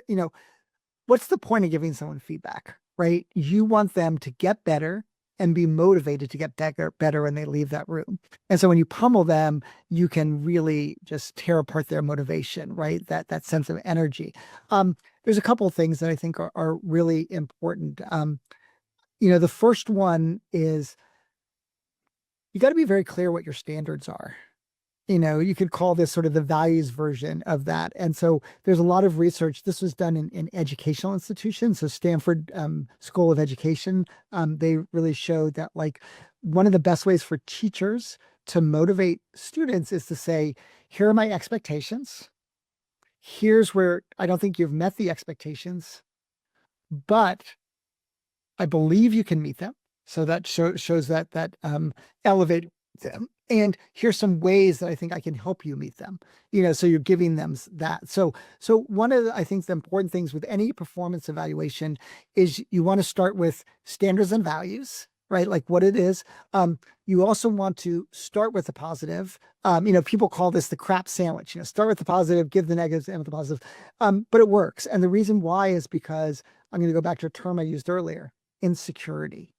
what's the point of giving someone feedback, right? You want them to get better and be motivated to get better when they leave that room. And so when you pummel them, you can really just tear apart their motivation, right? That sense of energy. There's a couple of things that I think are really important. The first one is you got to be very clear what your standards are. You could call this sort of the values version of that. And so there's a lot of research. This was done in educational institutions. So Stanford School of Education, they really showed that one of the best ways for teachers to motivate students is to say, here are my expectations. Here's where I don't think you've met the expectations, but I believe you can meet them. So that shows that elevate them. And here's some ways that I think I can help you meet them, so you're giving them that. So one of I think the important things with any performance evaluation is you want to start with standards and values, right? Like what it is. You also want to start with the positive. People call this the crap sandwich, start with the positive, give the negatives, and with the positive. But it works. And the reason why is because I'm going to go back to a term I used earlier, insecurity.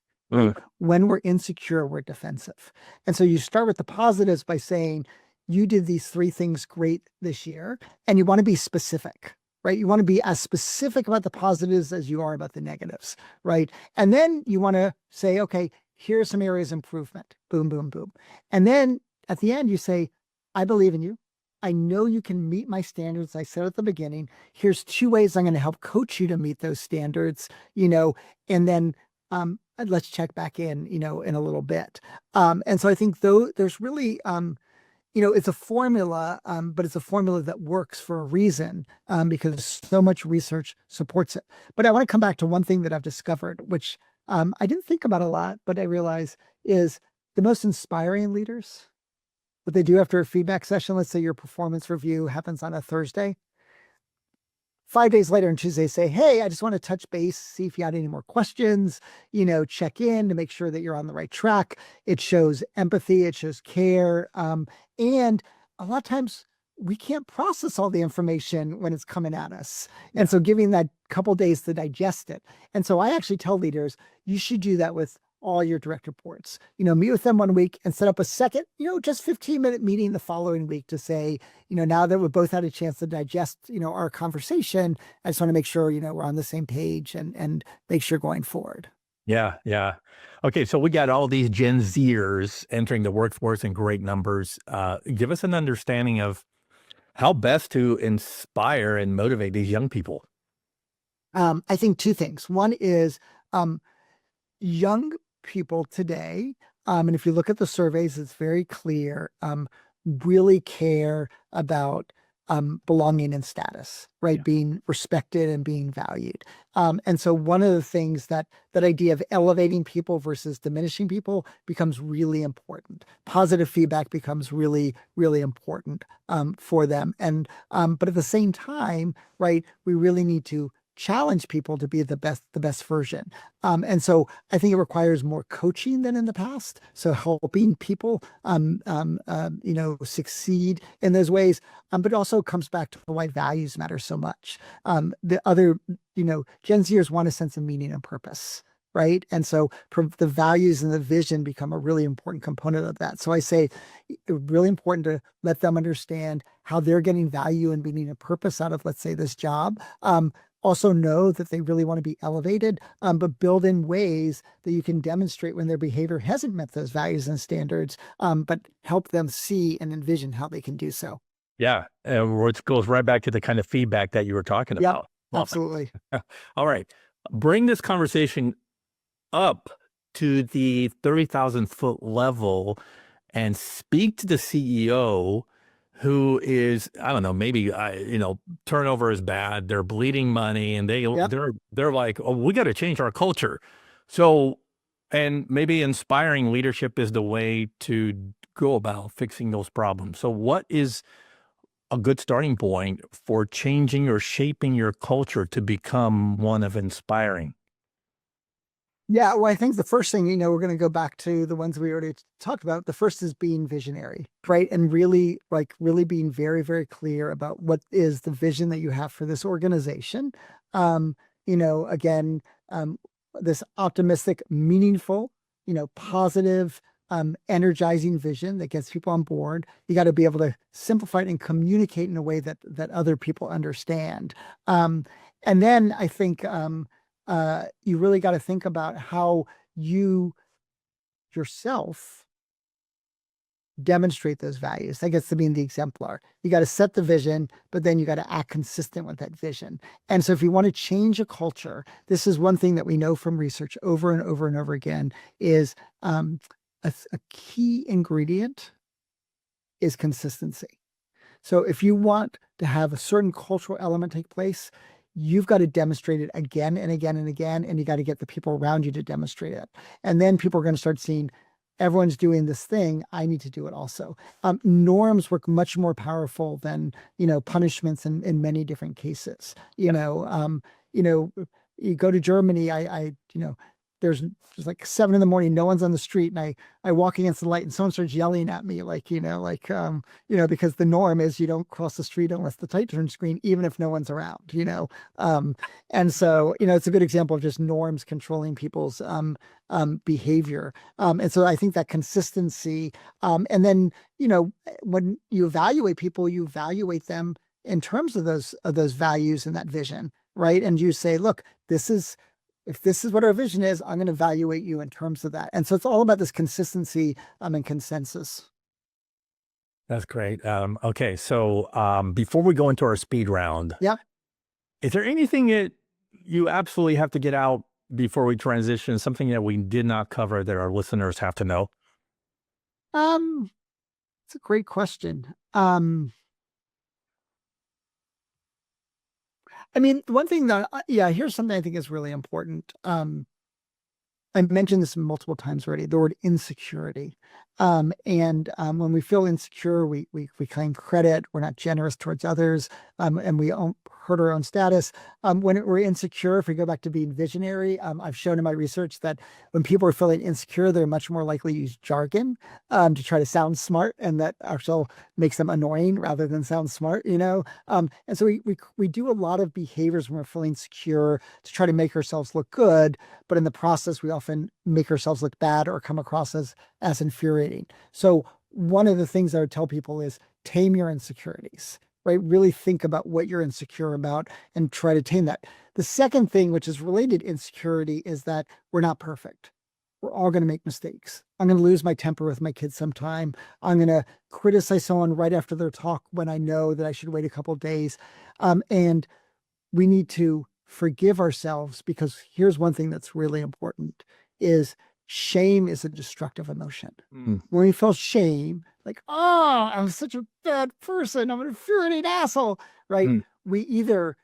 When we're insecure, we're defensive. And so you start with the positives by saying, you did these 3 things great this year, and you want to be specific, right? You want to be as specific about the positives as you are about the negatives, right? And then you want to say, okay, here's some areas of improvement. Boom, boom, boom. And then at the end, you say, I believe in you. I know you can meet my standards. I said at the beginning, here's 2 ways I'm going to help coach you to meet those standards, and then let's check back in, in a little bit. And so I think though there's really, it's a formula, but it's a formula that works for a reason, because so much research supports it. But I want to come back to one thing that I've discovered, which I didn't think about a lot, but I realize is the most inspiring leaders, what they do after a feedback session, let's say your performance review happens on a Thursday. 5 days later on Tuesday, say, hey, I just want to touch base, see if you had any more questions, check in to make sure that you're on the right track. It shows empathy, it shows care. And a lot of times we can't process all the information when it's coming at us. And so giving that couple days to digest it. And so I actually tell leaders, you should do that with all your direct reports, meet with them 1 week and set up a second, just 15-minute meeting the following week to say, now that we both had a chance to digest, our conversation, I just want to make sure, we're on the same page and make sure going forward. Yeah. Yeah. Okay. So we got all these Gen Zers entering the workforce in great numbers. Give us an understanding of how best to inspire and motivate these young people. I think 2 things. One is young people today, and if you look at the surveys, it's very clear, really care about belonging and status, right? Yeah. Being respected and being valued. And so one of the things that idea of elevating people versus diminishing people becomes really important. Positive feedback becomes really, really important for them. And but at the same time, right, we really need to challenge people to be the best version. And so I think it requires more coaching than in the past. So helping people, succeed in those ways. But it also comes back to why values matter so much. The other, Gen Zers want a sense of meaning and purpose. Right. And so the values and the vision become a really important component of that. So I say it's really important to let them understand how they're getting value and meaning and purpose out of, let's say, this job. Also know that they really want to be elevated, but build in ways that you can demonstrate when their behavior hasn't met those values and standards, but help them see and envision how they can do so. Yeah. Which goes right back to the kind of feedback that you were talking Yep, about. absolutely. All right. Bring this conversation up to the 30,000-foot level and speak to the CEO who is, I don't know, maybe, turnover is bad. They're bleeding money and Yep. they're like, oh, we got to change our culture. So, and maybe inspiring leadership is the way to go about fixing those problems. So what is a good starting point for changing or shaping your culture to become one of inspiring? Yeah, well, I think the first thing, we're going to go back to the ones we already talked about. The first is being visionary, right? And really, really being very, very clear about what is the vision that you have for this organization. Again, this optimistic, meaningful, positive, energizing vision that gets people on board. You got to be able to simplify it and communicate in a way that other people understand. And then I think, you really got to think about how you yourself demonstrate those values. That gets to being the exemplar. You got to set the vision, but then you got to act consistent with that vision. And so if you want to change a culture, this is one thing that we know from research over and over and over again is a key ingredient is consistency. So if you want to have a certain cultural element take place, you've got to demonstrate it again and again and again, and you got to get the people around you to demonstrate it. And then people are going to start seeing everyone's doing this thing. I need to do it also. Norms work much more powerful than, punishments in many different cases. You go to Germany, there's like 7 a.m, no one's on the street, and I walk against the light and someone starts yelling at me because the norm is you don't cross the street unless the light turns green, even if no one's around. And so it's a good example of just norms controlling people's behavior. And so I think that consistency, and then when you evaluate people, you evaluate them in terms of those values and that vision, right? And you say, look, if this is what our vision is, I'm going to evaluate you in terms of that. And so it's all about this consistency and consensus. That's great. Okay. So before we go into our speed round, Yeah. is there anything that you absolutely have to get out before we transition, something that we did not cover that our listeners have to know? It's a great question. I mean, one thing that, here's something I think is really important. I mentioned this multiple times already, the word insecurity. When we feel insecure, we claim credit, we're not generous towards others, and we hurt our own status. When we're insecure, if we go back to being visionary, I've shown in my research that when people are feeling insecure, they're much more likely to use jargon to try to sound smart, and that also makes them annoying rather than sound smart, And so we do a lot of behaviors when we're feeling secure to try to make ourselves look good, but in the process, we often make ourselves look bad or come across as infuriating. So one of the things I would tell people is tame your insecurities, right? Really think about what you're insecure about and try to tame that. The second thing, which is related to insecurity, is that we're not perfect. We're all going to make mistakes. I'm going to lose my temper with my kids sometime. I'm going to criticize someone right after their talk when I know that I should wait a couple of days. And we need to forgive ourselves, because here's one thing that's really important is shame is a destructive emotion. Mm. When we feel shame, like, oh, I'm such a bad person, I'm an infuriating asshole, right? Mm. We either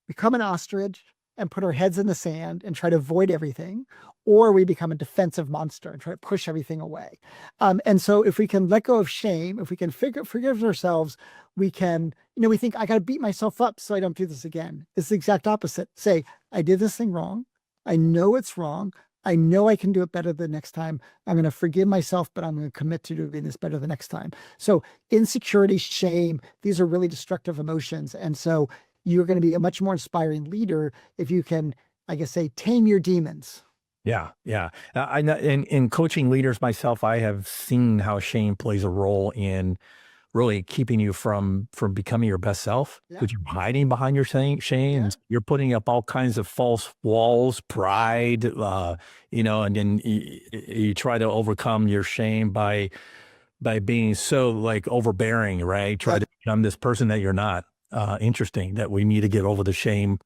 become an ostrich and put our heads in the sand and try to avoid everything, or we become a defensive monster and try to push everything away. And so if we can let go of shame, if we can forgive ourselves, we can, we think, I got to beat myself up so I don't do this again. It's the exact opposite. Say, I did this thing wrong. I know it's wrong. I know I can do it better the next time. I'm going to forgive myself, but I'm going to commit to doing this better the next time. So insecurity, shame, these are really destructive emotions. And so you're going to be a much more inspiring leader if you can, I guess, say, tame your demons. Yeah, yeah. I know in coaching leaders myself, I have seen how shame plays a role in really keeping you from becoming your best self, Yeah. because you're hiding behind your shame. Yeah. You're putting up all kinds of false walls, pride, and then you try to overcome your shame by being so like overbearing, right? Try to become this person that you're not. Interesting that we need to get over the shame.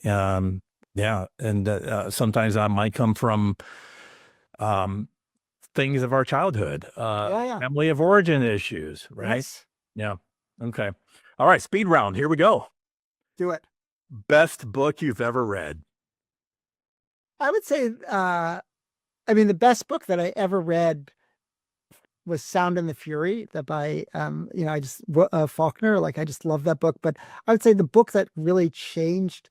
Yeah, and sometimes I might come from um, things of our childhood, Yeah. family of origin issues, right? Yes. Yeah. Okay. All right. Speed round. Here we go. Do it. Best book you've ever read. I would say, the best book that I ever read was Sound and the Fury, that by Faulkner. Like, I just love that book. But I would say the book that really changed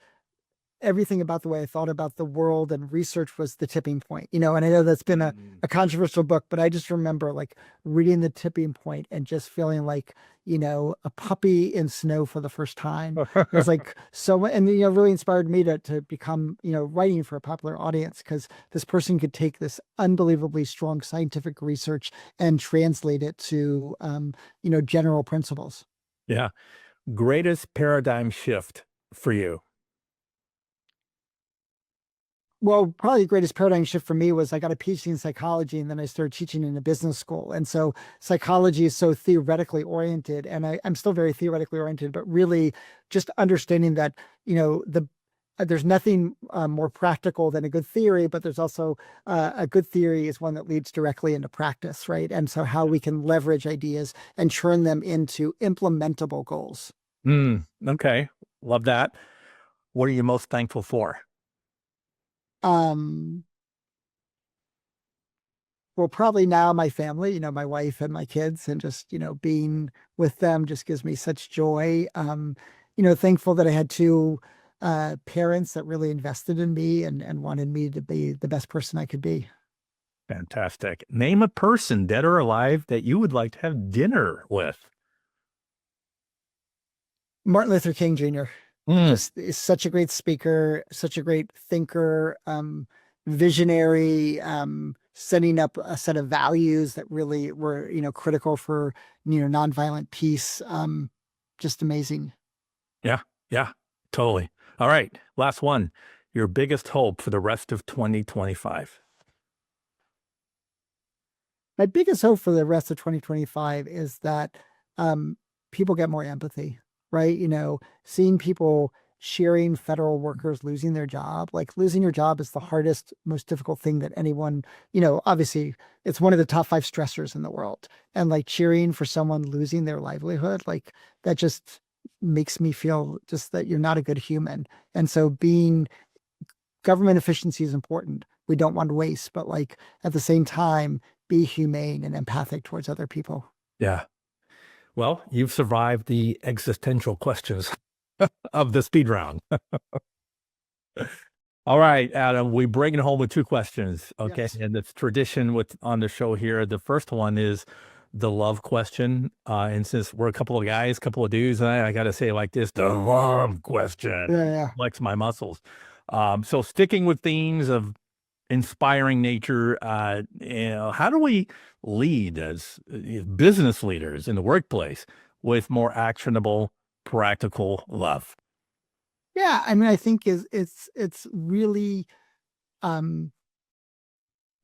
everything about the way I thought about the world and research was The Tipping Point. And I know that's been a controversial book, but I just remember like reading The Tipping Point and just feeling like, a puppy in snow for the first time. It was like so, and really inspired me to become, writing for a popular audience, because this person could take this unbelievably strong scientific research and translate it to, general principles. Yeah. Greatest paradigm shift for you. Well, probably the greatest paradigm shift for me was I got a PhD in psychology, and then I started teaching in a business school. And so psychology is so theoretically oriented, and I'm still very theoretically oriented, but really just understanding that, there's nothing more practical than a good theory, but there's also a good theory is one that leads directly into practice, right? And so how we can leverage ideas and turn them into implementable goals. Okay. Love that. What are you most thankful for? Well, probably now my family, my wife and my kids, and just, being with them just gives me such joy. Thankful that I had two parents that really invested in me and wanted me to be the best person I could be. Fantastic. Name a person, dead or alive, that you would like to have dinner with. Martin Luther King Jr. Just is such a great speaker, such a great thinker, visionary, setting up a set of values that really were, critical for, nonviolent peace. Just amazing. Yeah. Yeah. Totally. All right. Last one. Your biggest hope for the rest of 2025. My biggest hope for the rest of 2025 is that people get more empathy, right? Seeing people cheering federal workers losing their job, like losing your job is the hardest, most difficult thing that anyone, obviously it's one of the top 5 stressors in the world. And like cheering for someone losing their livelihood, like that just makes me feel just that you're not a good human. And so government efficiency is important. We don't want waste, but like at the same time, be humane and empathic towards other people. Yeah. Well, you've survived the existential questions of the speed round. All right, Adam, we bring it home with 2 questions. Okay. Yes. And it's tradition on the show here. The first one is the love question. And since we're a couple of guys, couple of dudes, I got to say it like this, the love question. Yeah. Flex my muscles. So sticking with themes of inspiring nature, how do we lead as business leaders in the workplace with more actionable, practical love? Yeah. I think it's really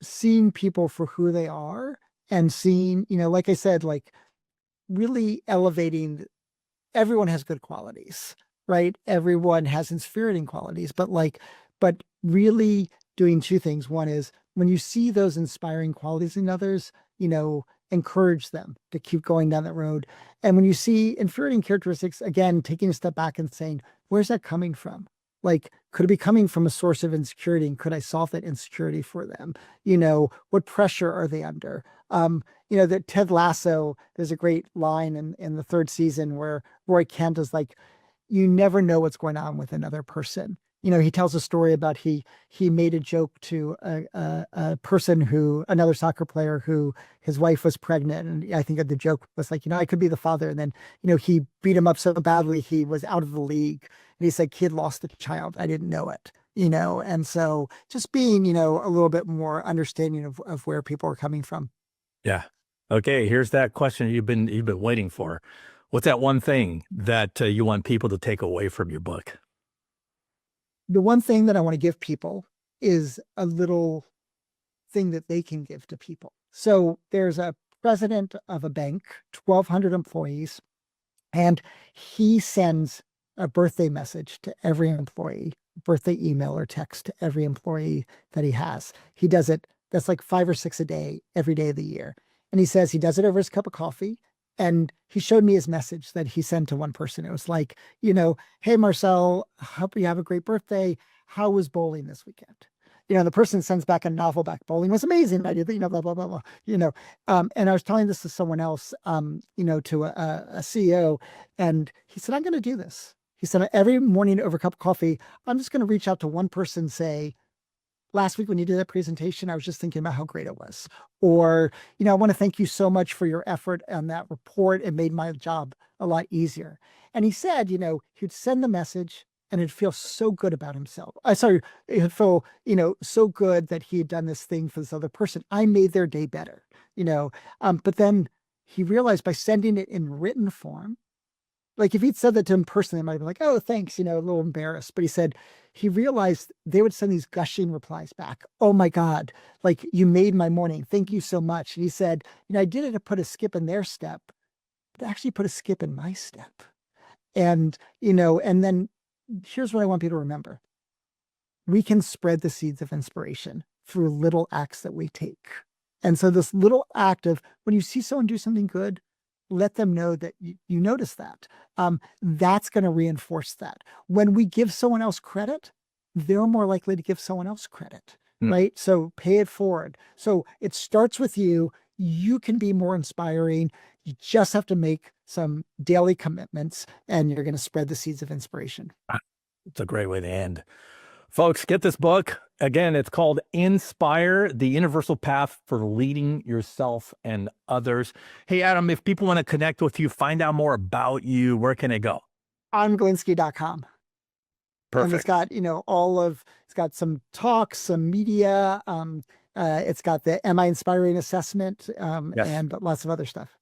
seeing people for who they are, and seeing, like I said, like really elevating. Everyone has good qualities, right? Everyone has inspiriting qualities, but really doing 2 things. One is when you see those inspiring qualities in others, encourage them to keep going down that road. And when you see infuriating characteristics, again, taking a step back and saying, where's that coming from? Like, could it be coming from a source of insecurity? And could I solve that insecurity for them? What pressure are they under? That Ted Lasso, there's a great line in the third season where Roy Kent is like, you never know what's going on with another person. He tells a story about he made a joke to a person another soccer player who his wife was pregnant. And I think the joke was like, I could be the father. And then, he beat him up so badly, he was out of the league. And he said, kid lost the child. I didn't know it, And so just being, a little bit more understanding of where people are coming from. Yeah. Okay. Here's that question you've been waiting for. What's that one thing that you want people to take away from your book? The one thing that I want to give people is a little thing that they can give to people. So there's a president of a bank, 1,200 employees, and he sends a birthday message to every employee, birthday email or text to every employee that he has. He does it, that's like 5 or 6 a day, every day of the year. And he says he does it over his cup of coffee. And he showed me his message that he sent to one person. It was like, hey, Marcel, hope you have a great birthday. How was bowling this weekend? The person sends back a novel back. Bowling was amazing. I did, blah, blah, blah, blah, and I was telling this to someone else, to a CEO, and he said, I'm going to do this. He said, every morning over a cup of coffee, I'm just going to reach out to one person, say, last week when you did that presentation, I was just thinking about how great it was. Or, I want to thank you so much for your effort on that report. It made my job a lot easier. And he said, he'd send the message and it'd feel so good about himself. It'd feel, so good that he had done this thing for this other person. I made their day better, but then he realized by sending it in written form, like if he'd said that to him personally, it might have been like, oh, thanks, a little embarrassed. But he said he realized they would send these gushing replies back. Oh my God, like you made my morning. Thank you so much. And he said, I did it to put a skip in their step, but actually put a skip in my step. And, and then here's what I want people to remember. We can spread the seeds of inspiration through little acts that we take. And so this little act of when you see someone do something good, let them know that you notice that. That's going to reinforce that. When we give someone else credit, they're more likely to give someone else credit, right? So pay it forward. So it starts with you. You can be more inspiring. You just have to make some daily commitments and you're going to spread the seeds of inspiration. It's a great way to end. Folks, get this book. Again, it's called Inspire, the Universal Path for Leading Yourself and Others. Hey, Adam, if people want to connect with you, find out more about you, where can they go? On Galinsky.com. Perfect. And it's got, it's got some talks, some media. It's got the Am I Inspiring assessment Yes. and lots of other stuff.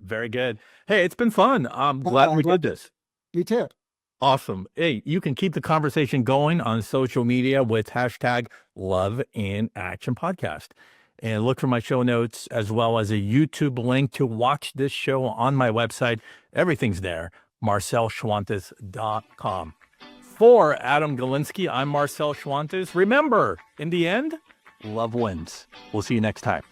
Very good. Hey, it's been fun. I'm glad we did this. You too. Awesome. Hey, you can keep the conversation going on social media with hashtag Love in Action Podcast. And look for my show notes as well as a YouTube link to watch this show on my website. Everything's there, marcelschwantes.com. For Adam Galinsky, I'm Marcel Schwantes. Remember, in the end, love wins. We'll see you next time.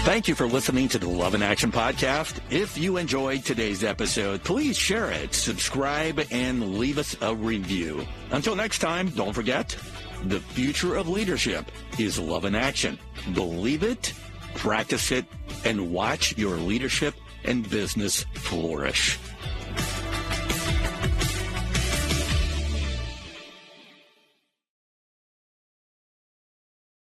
Thank you for listening to the Love in Action podcast. If you enjoyed today's episode, please share it, subscribe, and leave us a review. Until next time, don't forget, the future of leadership is love in action. Believe it, practice it, and watch your leadership and business flourish.